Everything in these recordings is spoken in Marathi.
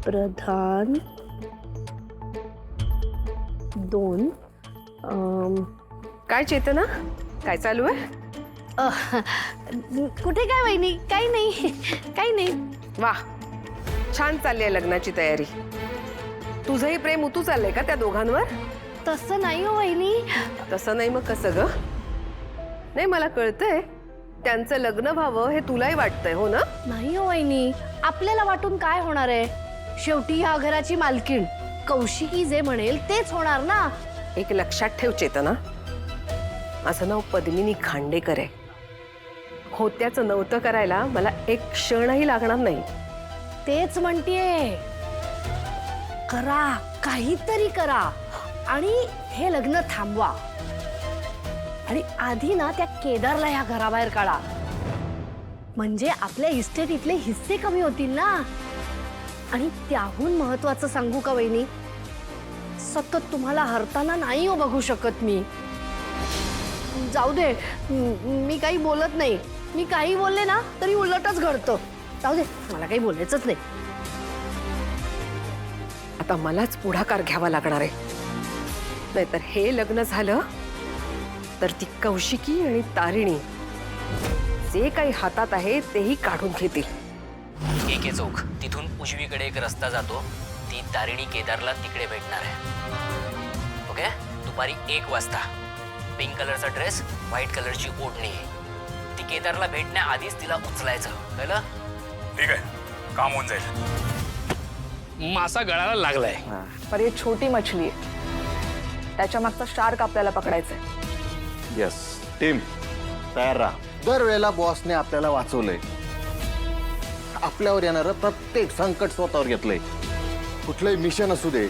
प्रधान 2. काय चेतना, काय चालू आहे? कुठे काय वहिनी, काही नाही, काही नाही. वा, छान चालली आहे लग्नाची तयारी. तुझंही प्रेम उतू चाललंय का त्या दोघांवर? तसं नाही हो वहिनी. तसं नाही मग कसं ग? नाही, मला कळतंय त्यांचं लग्न व्हावं हे तुलाही वाटतंय, हो ना? नाही हो वहिनी, आपल्याला वाटून काय होणार आहे? शेवटी या घराची मालकीण कौशिकी जे म्हणेल तेच होणार ना. एक लक्षात ठेव चेतना, माझं नाव पद्मिनी खांडेकर आहे. होत्याचं नव्हतं करायला मला एक क्षणही लागणार नाही. तेच म्हणतेय, करा, काहीतरी करा आणि हे लग्न थांबवा. आणि आधी ना त्या केदारला या घराबाहेर काढा, म्हणजे आपल्या इस्टेटीतले हिस्से कमी होतील ना. आणि त्याहून महत्वाचं सांगू का वहिनी, सतत तुम्हाला हरताना नाही हो बघू शकत मी. जाऊ दे, मी काही बोलत नाही. मी काही बोलले ना तरी उलटच घडतं. जाऊ दे, मला काही बोलायचंच नाही. आता मलाच पुढाकार घ्यावा लागणार आहे, नाहीतर हे लग्न झालं तर ती कौशिकी आणि तारिणी जे काही हातात आहे तेही काढून घेतील. केके चौक तिथून उजवीकडे एक रस्ता जातो. ती तारिणी केदारला तिकडे भेटणार आहे. ओके, दुपारी 1 वाजता. पिंक कलरचा ड्रेस, व्हाईट कलरची ओढणी. ती केदारला भेटण्याआधीच तिला उचलायचं, कळलं? ठीक आहे, काम होऊन जाईल. मासा गळाला लागलाय. पर ये छोटी मछली आहे, त्याच्या मागचा शार्क आपल्याला पकडायचा आहे. यस टीम, तयार राहा. दरवेळेला बॉसने आपल्याला वाचवलंय. आपल्यावर येणारं प्रत्येक संकट स्वतःवर घेतलंय. कुठलंही मिशन असू दे,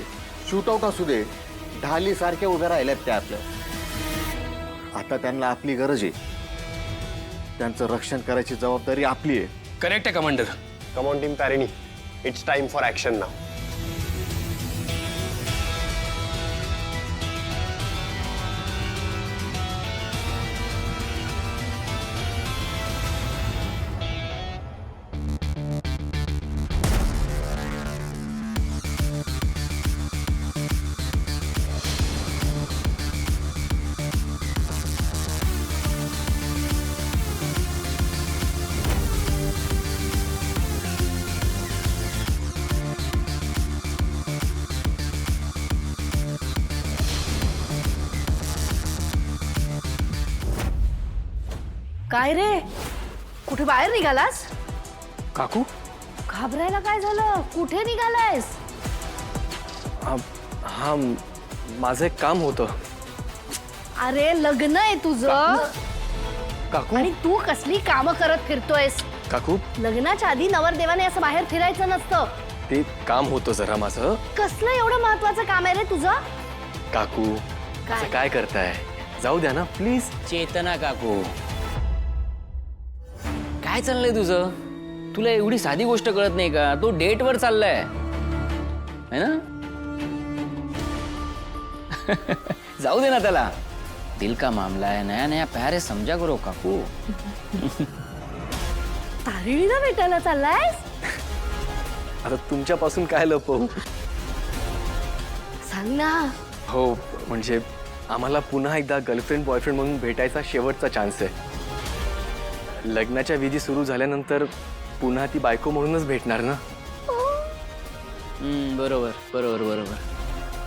शूटआउट असू दे, ढाली सारखे उभे राहिल्यात त्या आपल्या. आता त्यांना आपली गरज आहे. त्यांचं रक्षण करायची जबाबदारी आपली आहे. करेक्ट आहे commander. Come on, Team Tarini. It's time for action now. काय रे, कुठे बाहेर निघालास? काकू, घाबरायला काय झालं? कुठे निघालायस? हा माझं एक काम होतं. अरे लग्न आहे तुझं काकू, आणि तू कसली कामं करत फिरतोयस? काकू लग्नाच्या आधी नवरदेवाने असं बाहेर फिरायचं नसतं. ते काम होतं जरा माझं. कसलं एवढं महत्वाचं काम आहे रे तुझं? काकू, असं काय करताय? जाऊ द्या ना प्लीज. चेतना काकू, काय चाललंय तुझं? तुला एवढी साधी गोष्ट कळत नाही का? तो डेटवर चाललाय है ना? जाऊ दे ना त्याला. दिल का मामला है, नया नया प्यार है, समजा करो काकू. तारिणीला भेटायला चाललायस? आता तुमच्यापासून काय लपवू? सांग ना. हो, म्हणजे आम्हाला पुन्हा एकदा गर्लफ्रेंड बॉयफ्रेंड म्हणून भेटायचा शेवटचा चान्स आहे. लग्नाच्या विधी सुरू झाल्यानंतर पुन्हा ती बायको म्हणूनच भेटणार ना. बरोबर बरोबर बरोबर.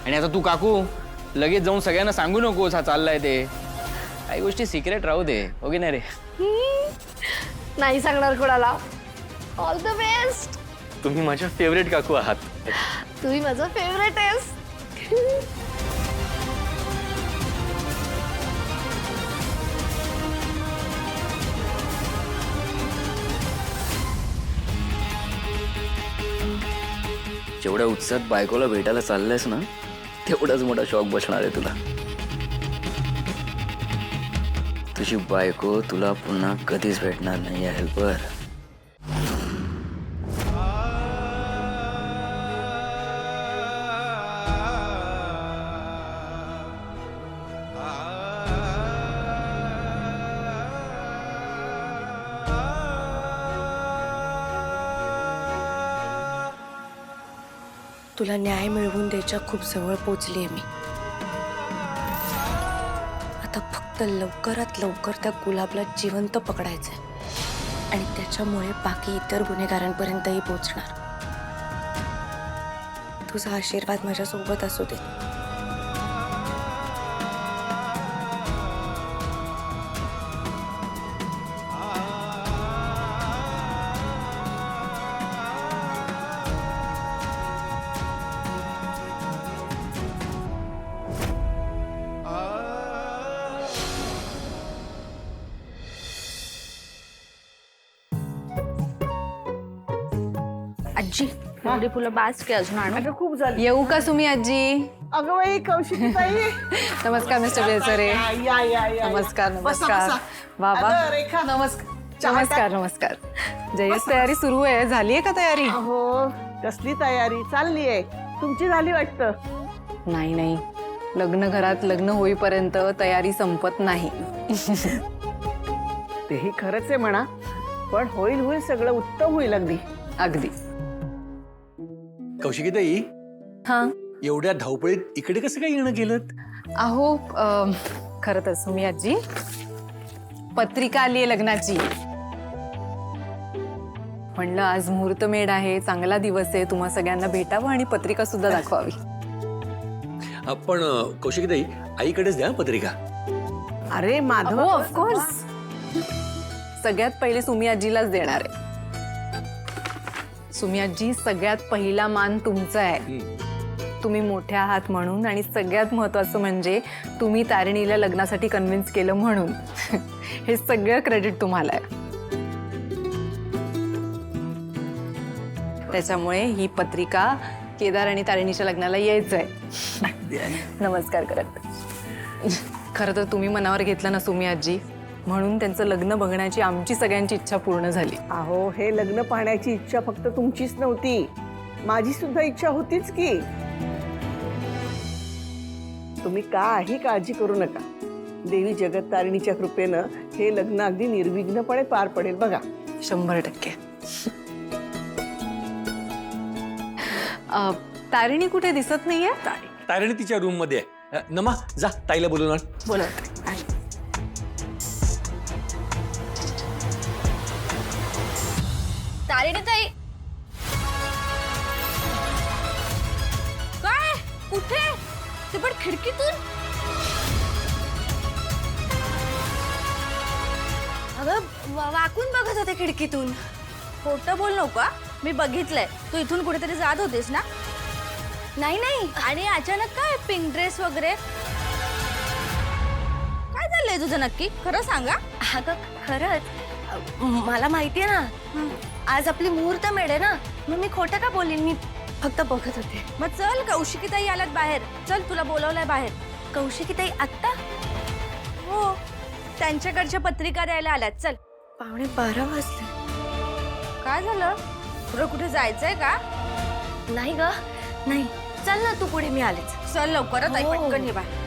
आणि आता तू काकू लगेच जाऊन सगळ्यांना सांगू नकोस हा चाललाय ते. काही गोष्टी सिक्रेट राहू दे, ओके नाही रे? नाही सांगणार कोणाला. All the best. तुम्ही माझ्या फेवरेट काकू आहात. तुम्ही माझं फेवरेट आहेस. जेवढ्या उत्साहात बायकोला भेटायला चाललंयस ना, तेवढाच मोठा शॉक बसणार आहे तुला. तुझी बायको तुला पुन्हा कधीच भेटणार नाही आहे हेल्पर. तुला न्याय मिळवून द्यायच्या खूप जवळ पोचली आहे मी. आता फक्त लवकरात लवकर त्या गुलाबला जिवंत पकडायचंय आणि त्याच्यामुळे बाकी इतर गुन्हेगारांपर्यंतही पोचणार. तुझा आशीर्वाद माझ्या सोबत असू दे. आजी एवढी फुलं बास की अजून आणू? खूप झाली. येऊ का सुमी आजी? अगं बाई कौशिकी ताई. नमस्कार मिस्टर बेलसरे. या या या. नमस्कार बसा, नमस्कार. बसा. बाबा अगं, रेखा. नमस्कार नमस्कार नमस्कार. जयस तयारी सुरू आहे. झाली आहे का तयारी? हो कसली तयारी चालली आहे तुमची? झाली वाटतं. नाही नाही, लग्न घरात लग्न होईपर्यंत तयारी संपत नाही. तेही खरंच आहे म्हणा, पण होईल होईल सगळं उत्तम होईल अगदी. अगदी. कौशिकीताई, हा एवढ्या धावपळीत इकडे कसं काय येणं केलं? अहो खरं तर सुमी आजी, पत्रिका आली आहे लग्नाची. म्हणलं आज मुहूर्तमेढ आहे, चांगला दिवस आहे, तुम्हा सगळ्यांना भेटावं आणि पत्रिका सुद्धा दाखवावी. पण कौशिकीताई, आईकडेच द्या पत्रिका. अरे माधव, ऑफकोर्स सगळ्यात पहिले सुमी आजीलाच देणार आहे. सुमी आजी, सगळ्यात पहिला मान तुमचा आहे. तुम्ही मोठे आहात म्हणून, आणि सगळ्यात महत्वाचं म्हणजे तुम्ही तारिणीला लग्नासाठी कन्व्हिन्स केलं म्हणून. हे सगळं क्रेडिट तुम्हाला आहे. त्याच्यामुळे ही पत्रिका केदार आणि तारिणीच्या लग्नाला यायचंय. नमस्कार करत. खरं तर तुम्ही मनावर घेतलं ना सुमी आजी, म्हणून त्यांचं लग्न बघण्याची आमची सगळ्यांची इच्छा पूर्ण झाली. अहो हे लग्न पाहण्याची इच्छा फक्त तुमचीच नव्हती, माझी सुद्धा इच्छा होतीच की. तुम्ही काही काळजी करू नका. देवी जगत्तारिणीच्या कृपेनं हे लग्न अगदी निर्विघ्नपणे पार पडेल बघा. 100%. तारिणी कुठे दिसत नाहीये? तारिणी तिच्या रूम मध्ये आहे. नमा, जा ताईला बोलवणार. बोलत. तारिणी ताई, काय कुठे? ते पण खिडकीतून? अगं वाकून बघत होते खिडकीतून. खोटं बोल नका, मी बघितलंय. तू इथून कुठेतरी जात होतीस ना? नाही नाही. आणि अचानक काय पिंक ड्रेस वगैरे? काय झालंय तुझं नक्की? खरं सांगा. अगं खरंच मला माहितीये ना, आज आपली मुहूर्तमेढ आहे ना, मग मी खोटं का बोलीन? मी फक्त बघत होते. मग चल, कौशिकीताई आल्यात बाहेर. चल, तुला बोलवलंय बाहेर. कौशिकीताई आत्ता? हो, त्यांच्याकडच्या पत्रिका द्यायला आल्यात. चल. 11:15 वाजले. काय झालं? तुला कुठे जायचंय का? नाही ग, नाही. चल ना तू पुढे, मी आलेच. चल लवकरच. आई हो. पटकन ये बाहेर.